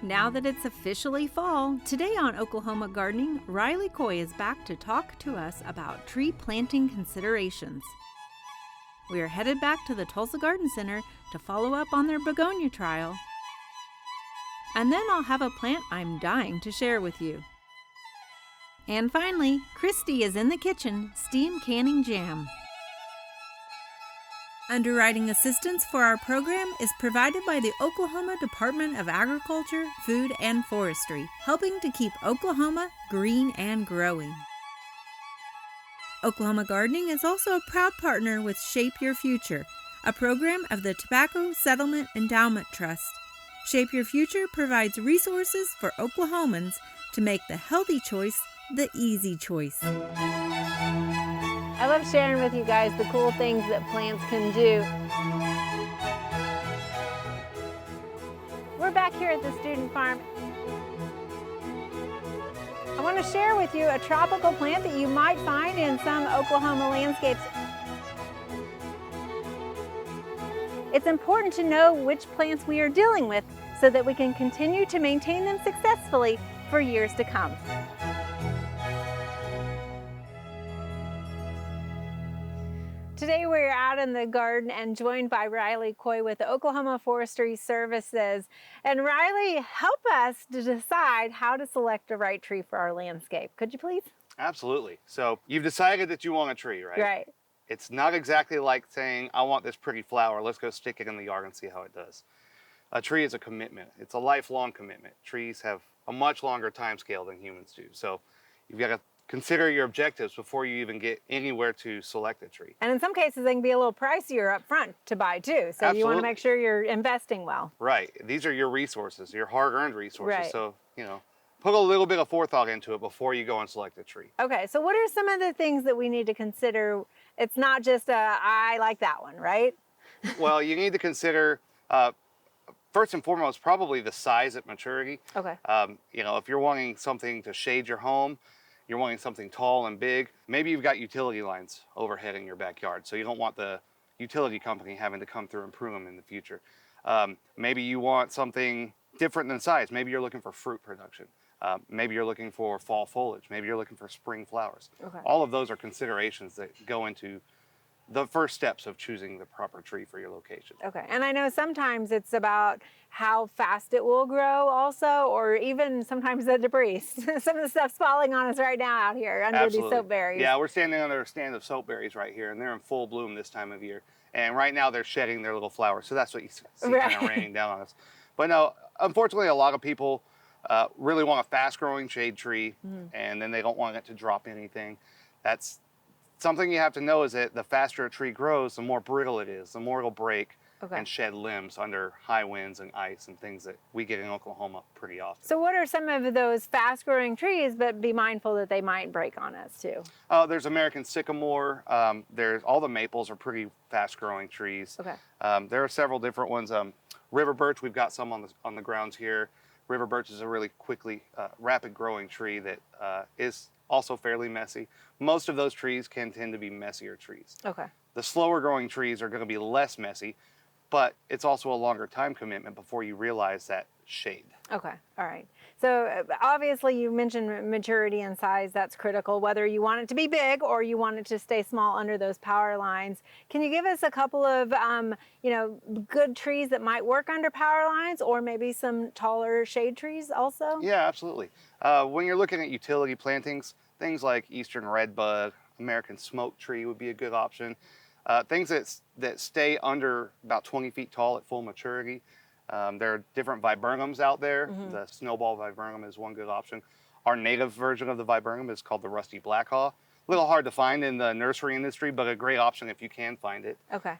Now that it's officially fall, today on Oklahoma Gardening, Riley Coy is back to talk to us about tree planting considerations. We are headed back to the Tulsa Garden Center to follow up on their begonia trial. And then I'll have a plant I'm dying to share with you. And finally, Christi is in the kitchen, steam canning jam. Underwriting assistance for our program is provided by the Oklahoma Department of Agriculture, Food, and Forestry, helping to keep Oklahoma green and growing. Oklahoma Gardening is also a proud partner with Shape Your Future, a program of the Tobacco Settlement Endowment Trust. Shape Your Future provides resources for Oklahomans to make the healthy choice the easy choice. I love sharing with you guys the cool things that plants can do. We're back here at the student farm. I want to share with you a tropical plant that you might find in some Oklahoma landscapes. It's important to know which plants we are dealing with so that we can continue to maintain them successfully for years to come. Today we're out in the garden and joined by Riley Coy with the Oklahoma Forestry Services. And Riley, help us to decide how to select the right tree for our landscape. Could you please? Absolutely. So you've decided that you want a tree, right? Right. It's not exactly like saying, I want this pretty flower, let's go stick it in the yard and see how it does. A tree is a commitment. It's a lifelong commitment. Trees have a much longer time scale than humans do. So you've got to consider your objectives before you even get anywhere to select a tree. And in some cases, they can be a little pricier up front to buy too. So Absolutely. You want to make sure you're investing well. Right. These are your resources, your hard-earned resources. Right. So, put a little bit of forethought into it before you go and select a tree. Okay, so what are some of the things that we need to consider? It's not just I like that one, right? Well, you need to consider, first and foremost, probably the size at maturity. Okay. If you're wanting something to shade your home, you're wanting something tall and big, maybe you've got utility lines overhead in your backyard, so you don't want the utility company having to come through and prune them in the future. Maybe you want something different than size. Maybe you're looking for fruit production. Maybe you're looking for fall foliage. Maybe you're looking for spring flowers. Okay. All of those are considerations that go into the first steps of choosing the proper tree for your location. Okay, and I know sometimes it's about how fast it will grow also, or even sometimes the debris. Some of the stuff's falling on us right now out here under Absolutely. these soapberries. Yeah, we're standing under a stand of soapberries right here, and they're in full bloom this time of year. And right now they're shedding their little flowers, so that's what you see kind of raining down on us. But no, unfortunately, a lot of people really want a fast-growing shade tree, and then they don't want it to drop anything. That's something you have to know, is that the faster a tree grows, the more brittle it is, the more it'll break and shed limbs under high winds and ice and things that we get in Oklahoma pretty often. So what are some of those fast-growing trees, but be mindful that they might break on us too? There's American sycamore. There's all the maples are pretty fast-growing trees. Okay. There are several different ones. River birch, we've got some on the grounds here. River birch is a really quickly, rapid-growing tree that is also fairly messy. Most of those trees can tend to be messier trees. Okay. The slower growing trees are going to be less messy, but it's also a longer time commitment before you realize that shade. Okay, all right. So obviously you mentioned maturity and size, that's critical, whether you want it to be big or you want it to stay small under those power lines. Can you give us a couple of, good trees that might work under power lines, or maybe some taller shade trees also? Yeah, absolutely. When you're looking at utility plantings, things like Eastern Redbud, American Smoke Tree would be a good option. Things that stay under about 20 feet tall at full maturity. There are different viburnums out there. The snowball viburnum is one good option. Our native version of the viburnum is called the rusty blackhaw. A little hard to find in the nursery industry, but a great option if you can find it. Okay.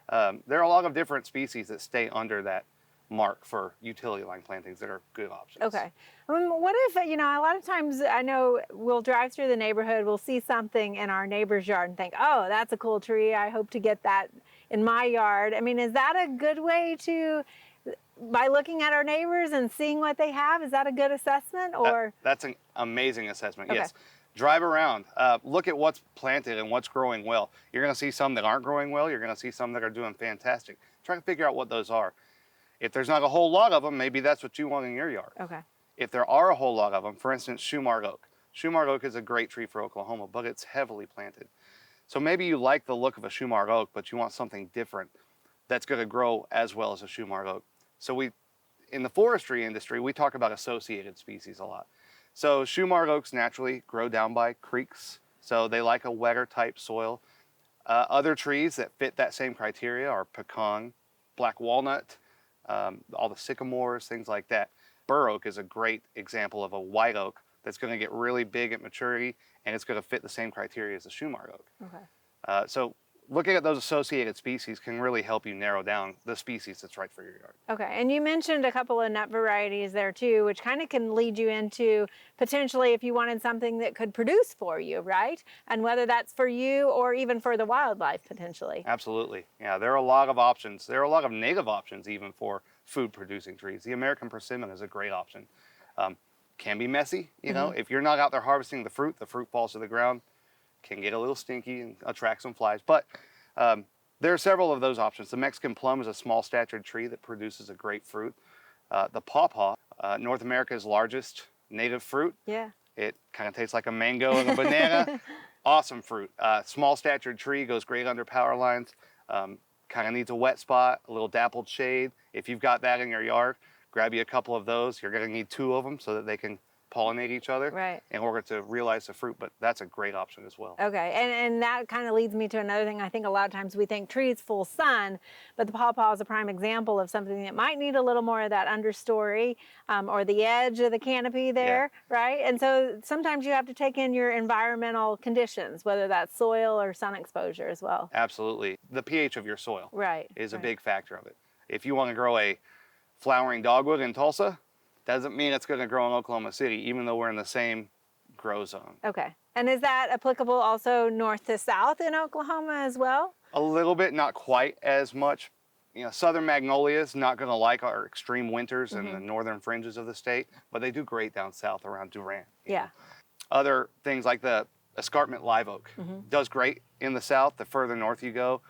There are a lot of different species that stay under that mark for utility line plantings that are good options. Okay. What if, a lot of times I know we'll drive through the neighborhood, we'll see something in our neighbor's yard and think, oh, that's a cool tree, I hope to get that in my yard. Is that a good way to, by looking at our neighbors and seeing what they have, is that a good assessment? Or that's an amazing assessment, okay. Yes. Drive around, look at what's planted and what's growing well. You're going to see some that aren't growing well. You're going to see some that are doing fantastic. Try to figure out what those are. If there's not a whole lot of them, maybe that's what you want in your yard. Okay. If there are a whole lot of them, for instance, Shumard oak. Shumard oak is a great tree for Oklahoma, but it's heavily planted. So maybe you like the look of a Shumard oak, but you want something different that's going to grow as well as a Shumard oak. So in the forestry industry, we talk about associated species a lot. So Shumard oaks naturally grow down by creeks, so they like a wetter type soil. Other trees that fit that same criteria are pecan, black walnut, all the sycamores, things like that. Bur oak is a great example of a white oak that's going to get really big at maturity, and it's going to fit the same criteria as the Shumard oak. Okay. So looking at those associated species can really help you narrow down the species that's right for your yard. Okay, and you mentioned a couple of nut varieties there too, which kind of can lead you into potentially if you wanted something that could produce for you, right? And whether that's for you or even for the wildlife potentially. Absolutely. Yeah, there are a lot of options. There are a lot of native options even for food producing trees. The American persimmon is a great option. Can be messy, you know, if you're not out there harvesting the fruit falls to the ground, can get a little stinky and attract some flies. But there are several of those options. The Mexican plum is a small statured tree that produces a great fruit. The pawpaw, North America's largest native fruit. Yeah. It kind of tastes like a mango and a banana. Awesome fruit. Small statured tree, goes great under power lines. Kind of needs a wet spot, a little dappled shade. If you've got that in your yard, grab you a couple of those. You're going to need 2 of them so that they can pollinate each other in order to realize the fruit, but that's a great option as well. Okay, and that kind of leads me to another thing. I think a lot of times we think trees full sun, but the pawpaw is a prime example of something that might need a little more of that understory or the edge of the canopy there, right? And so sometimes you have to take in your environmental conditions, whether that's soil or sun exposure as well. Absolutely. The pH of your soil is a right. big factor of it. If you want to grow a flowering dogwood in Tulsa, doesn't mean it's going to grow in Oklahoma City, even though we're in the same grow zone. Okay. And is that applicable also north to south in Oklahoma as well? A little bit, not quite as much. You know, southern magnolias not going to like our extreme winters in the northern fringes of the state, but they do great down south around Durant. Yeah. Other things like the escarpment live oak does great in the south. The further north you go,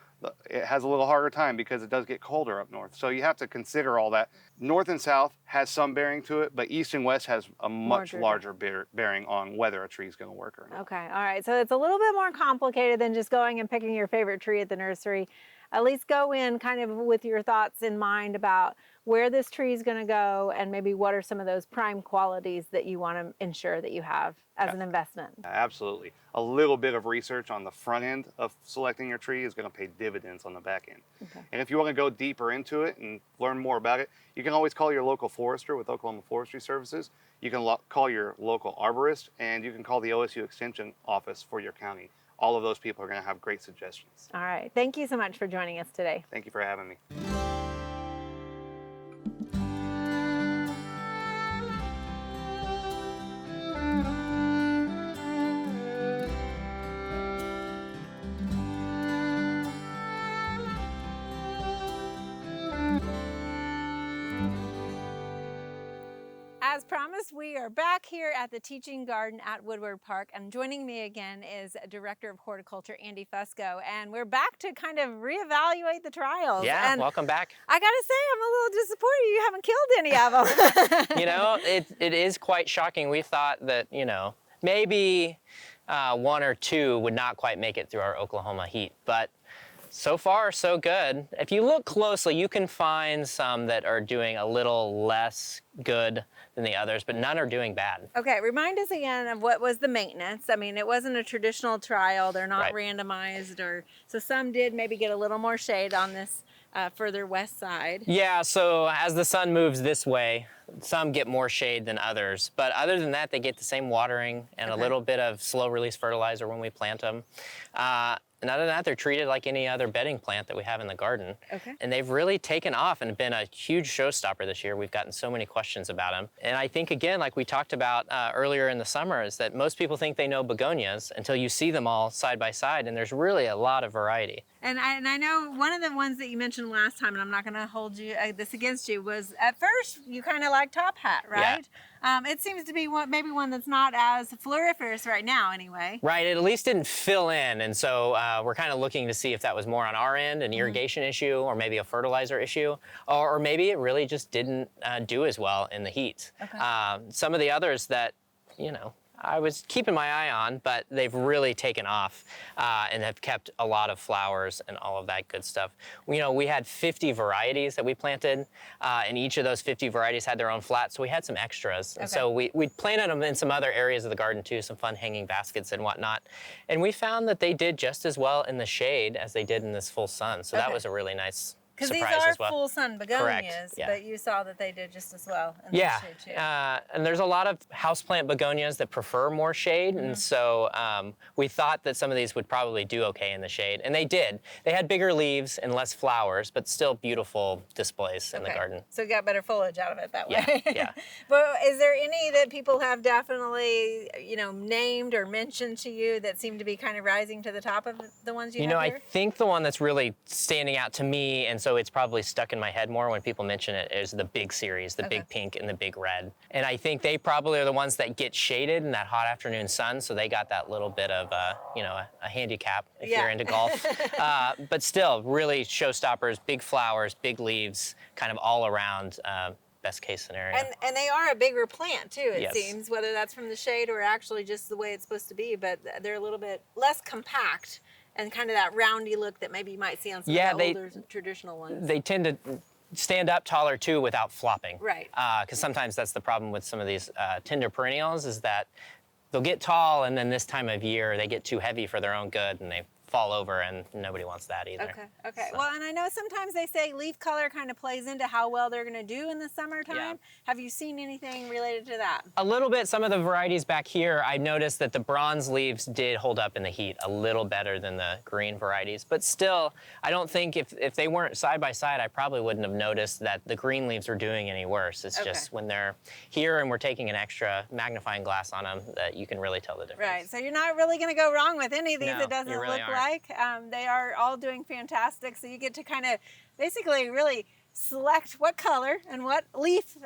it has a little harder time because it does get colder up north. So you have to consider all that. North and south has some bearing to it, but east and west has a much larger bearing on whether a tree is going to work or not. Okay, all right. So it's a little bit more complicated than just going and picking your favorite tree at the nursery. At least go in kind of with your thoughts in mind about where this tree is going to go and maybe what are some of those prime qualities that you want to ensure that you have as an investment. Absolutely. A little bit of research on the front end of selecting your tree is going to pay dividends on the back end. Okay. And if you want to go deeper into it and learn more about it, you can always call your local forester with Oklahoma Forestry Services. You can call your local arborist, and you can call the OSU Extension office for your county. All of those people are going to have great suggestions. All right. Thank you so much for joining us today. Thank you for having me. As promised, we are back here at the Teaching Garden at Woodward Park, and joining me again is Director of Horticulture, Andy Fusco, and we're back to kind of reevaluate the trials. Yeah, and welcome back. I gotta say, I'm a little disappointed you haven't killed any of them. You know, it is quite shocking. We thought that, you know, maybe 1 or 2 would not quite make it through our Oklahoma heat, but so far, so good. If you look closely, you can find some that are doing a little less good than the others, but none are doing bad. Okay, remind us again of what was the maintenance. I mean, it wasn't a traditional trial. They're not randomized, so some did maybe get a little more shade on this further west side. Yeah, so as the sun moves this way, some get more shade than others. But other than that, they get the same watering and a little bit of slow release fertilizer when we plant them. And other than that, they're treated like any other bedding plant that we have in the garden. Okay. And they've really taken off and been a huge showstopper this year. We've gotten so many questions about them. And I think, again, like we talked about earlier in the summer, is that most people think they know begonias until you see them all side by side, and there's really a lot of variety. And I know one of the ones that you mentioned last time, and I'm not going to hold you this against you, was at first you kind of like Top Hat, right? It seems to be maybe one that's not as floriferous right now anyway. Right, it at least didn't fill in, and so we're kind of looking to see if that was more on our end, an irrigation issue, or maybe a fertilizer issue, or maybe it really just didn't do as well in the heat. Okay. Some of the others that, you know, I was keeping my eye on, but they've really taken off and have kept a lot of flowers and all of that good stuff. You know, we had 50 varieties that we planted, and each of those 50 varieties had their own flats, so we had some extras. Okay. And so we planted them in some other areas of the garden too, some fun hanging baskets and whatnot. And we found that they did just as well in the shade as they did in this full sun. So that was a really nice because these surprise are as well. full sun begonias, Yeah. but you saw that they did just as well in the shade too. And there's a lot of houseplant begonias that prefer more shade, and so we thought that some of these would probably do okay in the shade, and they did. They had bigger leaves and less flowers, but still beautiful displays in the garden. So you got better foliage out of it that way. Yeah. But is there any that people have definitely, you know, named or mentioned to you that seem to be kind of rising to the top of the ones you have know, here? I think the one that's really standing out to me, and so it's probably stuck in my head more when people mention it, is the big series, the big pink and the big red. And I think they probably are the ones that get shaded in that hot afternoon sun, so they got that little bit of, you know, a handicap if you're into golf. But still, really showstoppers, big flowers, big leaves, kind of all around. Best case scenario. And they are a bigger plant too, it Yes. seems, whether that's from the shade or actually just the way it's supposed to be, but they're a little bit less compact and kind of that roundy look that maybe you might see on some of the older traditional ones. They tend to stand up taller too without flopping. Right. Because sometimes that's the problem with some of these tender perennials, is that they'll get tall, and then this time of year they get too heavy for their own good and they fall over, and nobody wants that either. Okay. So. Well, and I know sometimes they say leaf color kind of plays into how well they're going to do in the summertime. Yeah. Have you seen anything related to that? A little bit. Some of the varieties back here, I noticed that the bronze leaves did hold up in the heat a little better than the green varieties. But still, I don't think if they weren't side by side, I probably wouldn't have noticed that the green leaves are doing any worse. It's just when they're here and we're taking an extra magnifying glass on them that you can really tell the difference. Right. So you're not really going to go wrong with any of these. No, it doesn't you really look aren't. like. They are all doing fantastic. So you get to kind of basically really select what color and what leaf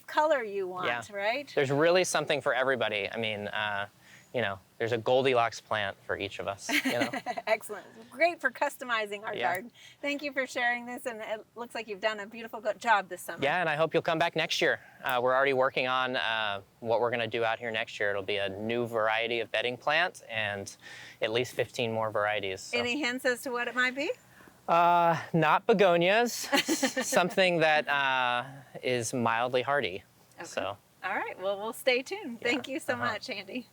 color you want, right? There's really something for everybody. I mean, you know, there's a Goldilocks plant for each of us, you know. Excellent. Great for customizing our garden. Thank you for sharing this, and it looks like you've done a beautiful job this summer. Yeah, and I hope you'll come back next year. We're already working on what we're going to do out here next year. It'll be a new variety of bedding plant and at least 15 more varieties. So. Any hints as to what it might be? Not begonias, something that is mildly hardy. Okay. So. All right, well, we'll stay tuned. Thank you so much, Andy.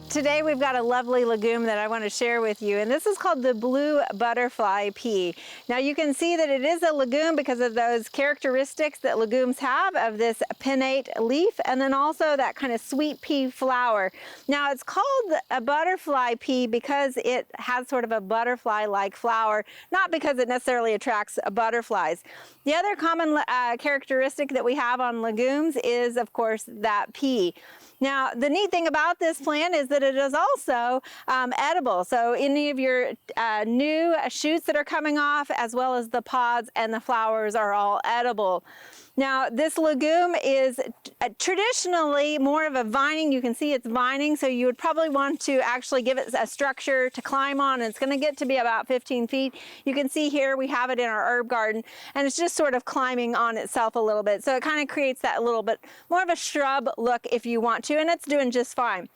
Today we've got a lovely legume that I want to share with you, and this is called the blue butterfly pea. Now you can see that it is a legume because of those characteristics that legumes have of this pinnate leaf and then also that kind of sweet pea flower. Now it's called a butterfly pea because it has sort of a butterfly-like flower, not because it necessarily attracts butterflies. The other common characteristic that we have on legumes is, of course, that pea. Now, the neat thing about this plant is that it is also edible. So any of your new shoots that are coming off, as well as the pods and the flowers, are all edible. Now, this legume is traditionally more of a vining. You can see it's vining, so you would probably want to actually give it a structure to climb on. And it's going to get to be about 15 feet. You can see here we have it in our herb garden, and it's just sort of climbing on itself a little bit. So it kind of creates that little bit more of a shrub look if you want to, and it's doing just fine.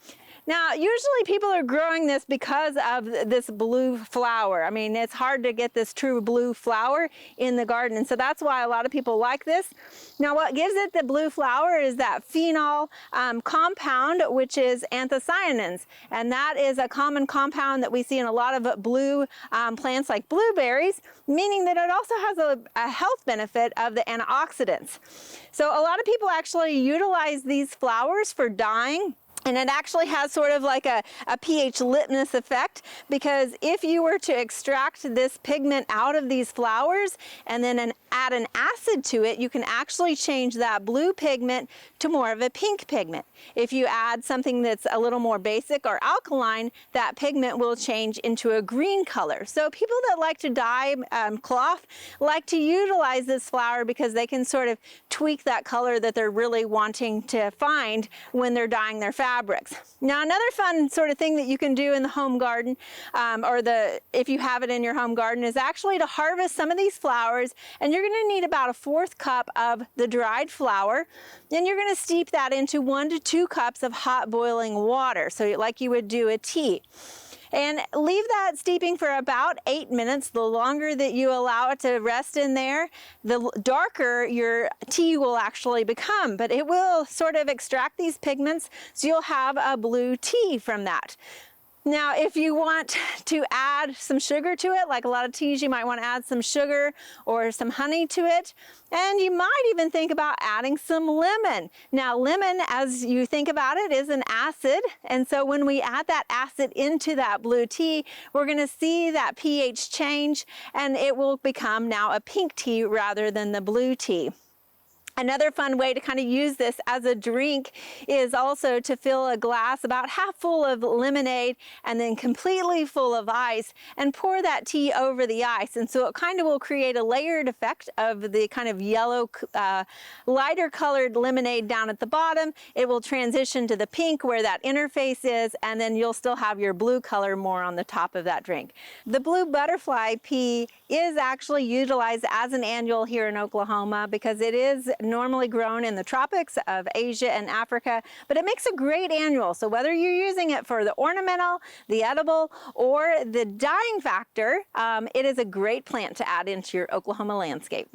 Now, usually people are growing this because of this blue flower. I mean, it's hard to get this true blue flower in the garden, and so that's why a lot of people like this. Now, what gives it the blue flower is that phenol compound, which is anthocyanins, and that is a common compound that we see in a lot of blue plants like blueberries, meaning that it also has a health benefit of the antioxidants. So a lot of people actually utilize these flowers for dyeing. And it actually has sort of like a pH litmus effect, because if you were to extract this pigment out of these flowers and then add an acid to it, you can actually change that blue pigment to more of a pink pigment. If you add something that's a little more basic or alkaline, that pigment will change into a green color. So people that like to dye cloth like to utilize this flower because they can sort of tweak that color that they're really wanting to find when they're dyeing their fabrics. Now, another fun sort of thing that you can do in the home garden, if you have it in your home garden, is actually to harvest some of these flowers, and you're going to need about a 1/4 cup of the dried flower. Then you're going to steep that into 1 to 2 cups of hot boiling water, so like you would do a tea. And leave that steeping for about 8 minutes. The longer that you allow it to rest in there, the darker your tea will actually become, but it will sort of extract these pigments, so you'll have a blue tea from that. Now, if you want to add some sugar to it, like a lot of teas, you might want to add some sugar or some honey to it. And you might even think about adding some lemon. Now, lemon, as you think about it, is an acid. And so when we add that acid into that blue tea, we're going to see that pH change, and it will become now a pink tea rather than the blue tea. Another fun way to kind of use this as a drink is also to fill a glass about half full of lemonade and then completely full of ice, and pour that tea over the ice. And so it kind of will create a layered effect of the kind of yellow, lighter colored lemonade down at the bottom. It will transition to the pink where that interface is, and then you'll still have your blue color more on the top of that drink. The blue butterfly pea is actually utilized as an annual here in Oklahoma because it is normally grown in the tropics of Asia and Africa, but it makes a great annual. So whether you're using it for the ornamental, the edible, or the dyeing factor, it is a great plant to add into your Oklahoma landscape.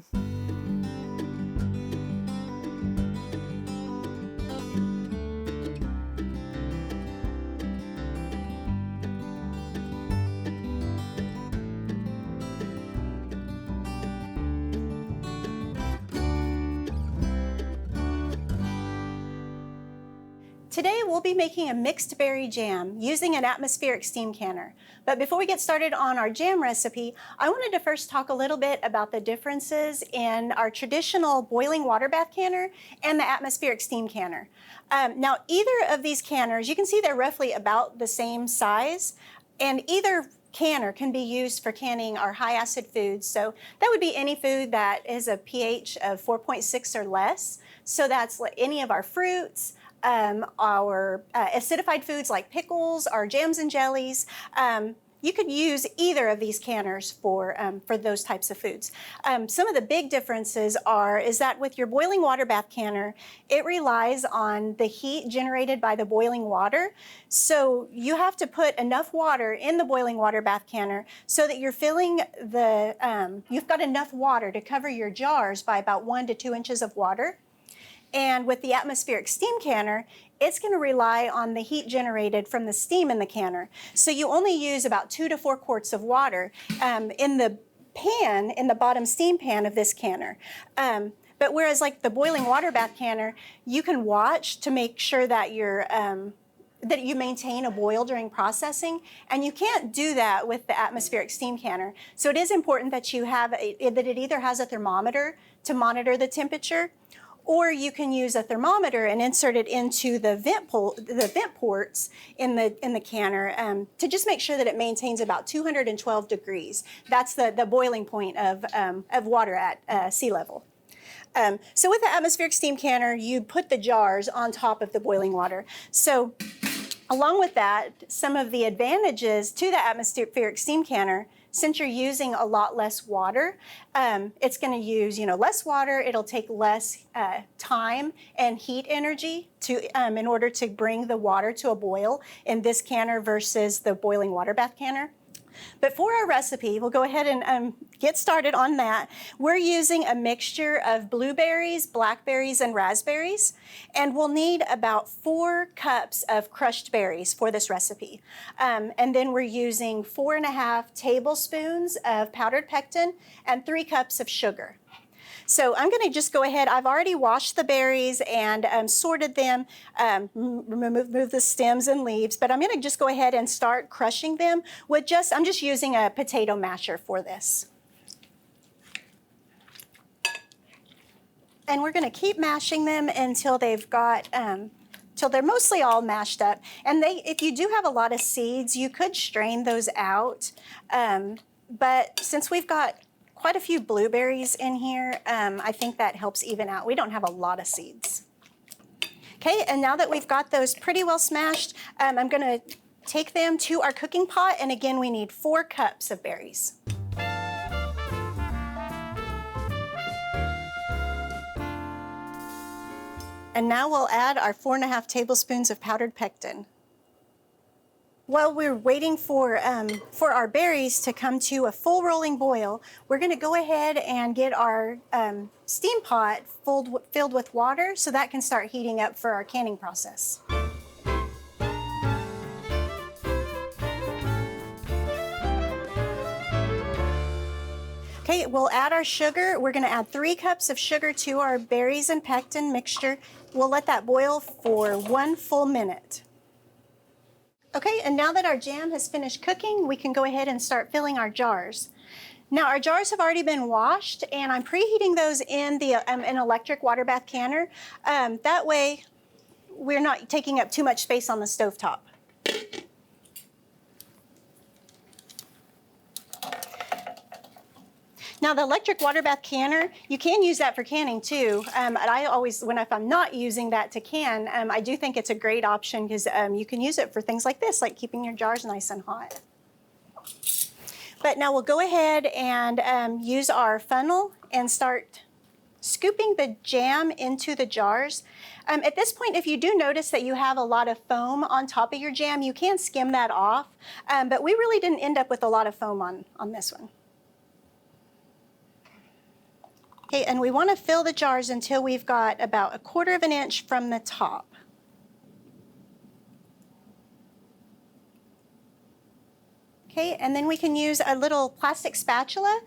Today we'll be making a mixed berry jam using an atmospheric steam canner. But before we get started on our jam recipe, I wanted to first talk a little bit about the differences in our traditional boiling water bath canner and the atmospheric steam canner. Now, either of these canners, you can see they're roughly about the same size, and either canner can be used for canning our high acid foods. So that would be any food that is a pH of 4.6 or less. So that's any of our fruits, our acidified foods like pickles, our jams and jellies. You could use either of these canners for those types of foods. Some of the big differences is that with your boiling water bath canner, it relies on the heat generated by the boiling water. So you have to put enough water in the boiling water bath canner so that you're filling you've got enough water to cover your jars by about 1 to 2 inches of water. And with the atmospheric steam canner, it's going to rely on the heat generated from the steam in the canner. So you only use about 2 to 4 quarts of water in the pan, in the bottom steam pan of this canner. But whereas like the boiling water bath canner, you can watch to make sure that that you maintain a boil during processing, and you can't do that with the atmospheric steam canner. So it is important that you have that it either has a thermometer to monitor the temperature, or you can use a thermometer and insert it into the vent ports in the canner to just make sure that it maintains about 212 degrees. That's the boiling point of water at sea level. So with the atmospheric steam canner, you put the jars on top of the boiling water. So along with that, some of the advantages to the atmospheric steam canner, since you're using a lot less water, it's going to use less water. It'll take less time and heat energy in order to bring the water to a boil in this canner versus the boiling water bath canner. But for our recipe, we'll go ahead and get started on that. We're using a mixture of blueberries, blackberries, and raspberries, and we'll need about 4 cups of crushed berries for this recipe. And then we're using 4.5 tablespoons of powdered pectin and 3 cups of sugar. So I'm going to just go ahead. I've already washed the berries and sorted them, remove the stems and leaves, but I'm going to just go ahead and start crushing them with I'm just using a potato masher for this. And we're going to keep mashing them until they've got, till they're mostly all mashed up. And if you do have a lot of seeds, you could strain those out. But since we've got quite a few blueberries in here, I think that helps even out. We don't have a lot of seeds. Okay, and now that we've got those pretty well smashed, I'm going to take them to our cooking pot. And again, we need 4 cups of berries. And now we'll add our 4½ tablespoons of powdered pectin. While we're waiting for our berries to come to a full rolling boil, we're going to go ahead and get our steam pot filled with water so that can start heating up for our canning process. Okay, we'll add our sugar. We're going to add 3 cups of sugar to our berries and pectin mixture. We'll let that boil for 1 full minute. Okay, and now that our jam has finished cooking, we can go ahead and start filling our jars. Now our jars have already been washed, and I'm preheating those in an electric water bath canner. That way, we're not taking up too much space on the stovetop. Now the electric water bath canner, you can use that for canning too. I always, if I'm not using that to can, I do think it's a great option because you can use it for things like this, like keeping your jars nice and hot. But now we'll go ahead and use our funnel and start scooping the jam into the jars. At this point, if you do notice that you have a lot of foam on top of your jam, you can skim that off, but we really didn't end up with a lot of foam on this one. Okay, and we want to fill the jars until we've got about 1/4 inch from the top. Okay, and then we can use a little plastic spatula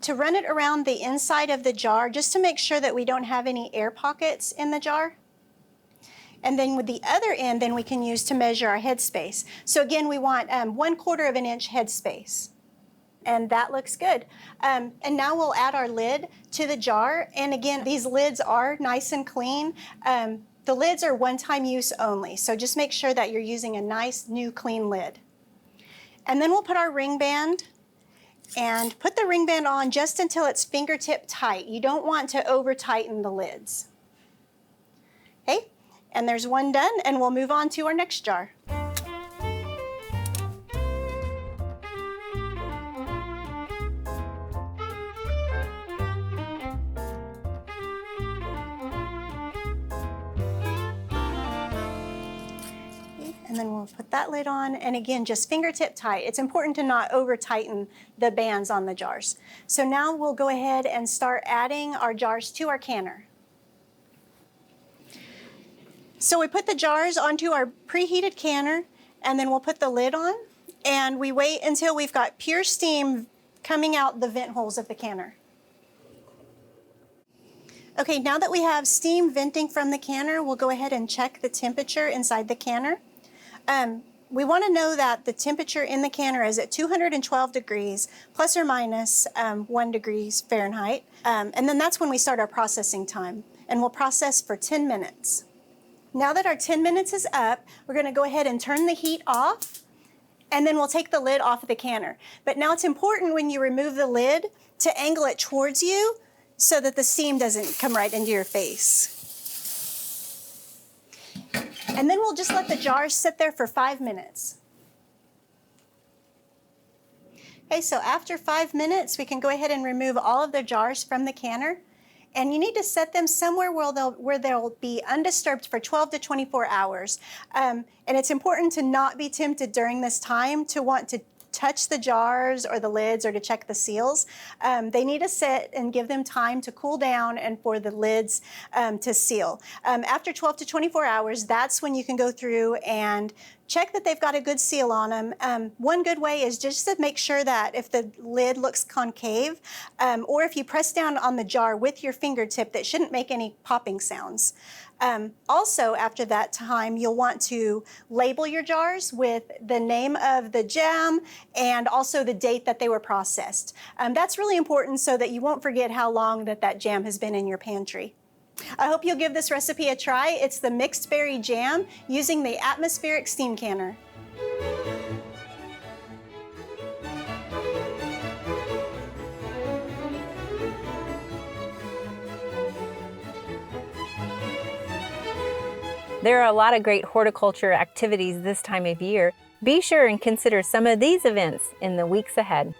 to run it around the inside of the jar just to make sure that we don't have any air pockets in the jar. And then with the other end, then we can use to measure our headspace. So again, we want 1/4 inch headspace. And that looks good. And now we'll add our lid to the jar. And again, these lids are nice and clean. The lids are one-time use only, so just make sure that you're using a nice, new, clean lid. And then we'll put our ring band and put the ring band on just until it's fingertip tight. You don't want to over-tighten the lids. Okay, and there's one done, and we'll move on to our next jar. And then we'll put that lid on, and again, just fingertip tight. It's important to not over tighten the bands on the jars. So now we'll go ahead and start adding our jars to our canner. So we put the jars onto our preheated canner, and then we'll put the lid on, and we wait until we've got pure steam coming out the vent holes of the canner. Okay, now that we have steam venting from the canner, we'll go ahead and check the temperature inside the canner. We want to know that the temperature in the canner is at 212 degrees, plus or minus 1 degree Fahrenheit. And then that's when we start our processing time. And we'll process for 10 minutes. Now that our 10 minutes is up, we're going to go ahead and turn the heat off, and then we'll take the lid off of the canner. But now it's important when you remove the lid to angle it towards you so that the steam doesn't come right into your face. And then we'll just let the jars sit there for 5 minutes. Okay, so after 5 minutes, we can go ahead and remove all of the jars from the canner. And you need to set them somewhere where they'll be undisturbed for 12 to 24 hours. And it's important to not be tempted during this time to want to touch the jars or the lids or to check the seals. They need to sit and give them time to cool down and for the lids to seal. After 12 to 24 hours, that's when you can go through and check that they've got a good seal on them. One good way is just to make sure that if the lid looks concave, or if you press down on the jar with your fingertip, that shouldn't make any popping sounds. Also, after that time, you'll want to label your jars with the name of the jam and also the date that they were processed. That's really important so that you won't forget how long that jam has been in your pantry. I hope you'll give this recipe a try. It's the mixed berry jam using the atmospheric steam canner. There are a lot of great horticulture activities this time of year. Be sure and consider some of these events in the weeks ahead.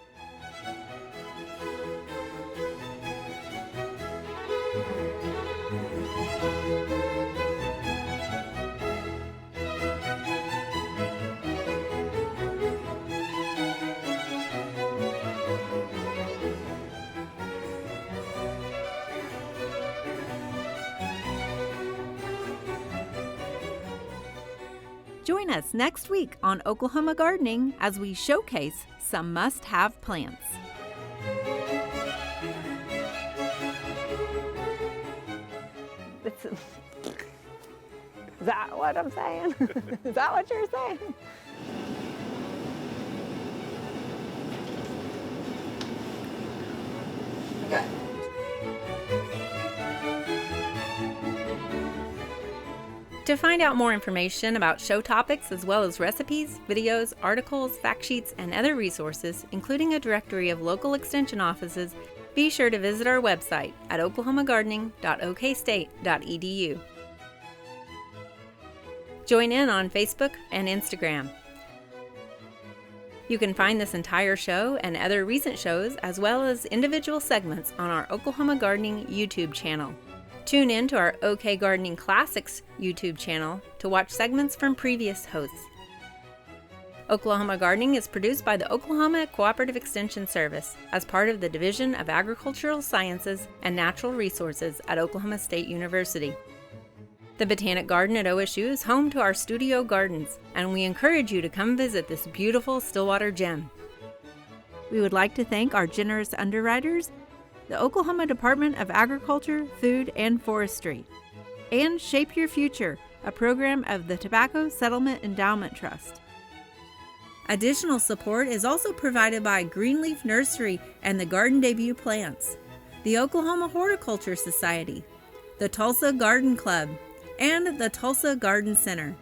Join us next week on Oklahoma Gardening as we showcase some must-have plants. Is that what I'm saying? Is that what you're saying? Okay. To find out more information about show topics as well as recipes, videos, articles, fact sheets, and other resources, including a directory of local extension offices, be sure to visit our website at oklahomagardening.okstate.edu. Join in on Facebook and Instagram. You can find this entire show and other recent shows as well as individual segments on our Oklahoma Gardening YouTube channel. Tune in to our OK Gardening Classics YouTube channel to watch segments from previous hosts. Oklahoma Gardening is produced by the Oklahoma Cooperative Extension Service as part of the Division of Agricultural Sciences and Natural Resources at Oklahoma State University. The Botanic Garden at OSU is home to our studio gardens, and we encourage you to come visit this beautiful Stillwater gem. We would like to thank our generous underwriters, the Oklahoma Department of Agriculture, Food, and Forestry, and Shape Your Future, a program of the Tobacco Settlement Endowment Trust. Additional support is also provided by Greenleaf Nursery and the Garden Debut Plants, the Oklahoma Horticulture Society, the Tulsa Garden Club, and the Tulsa Garden Center.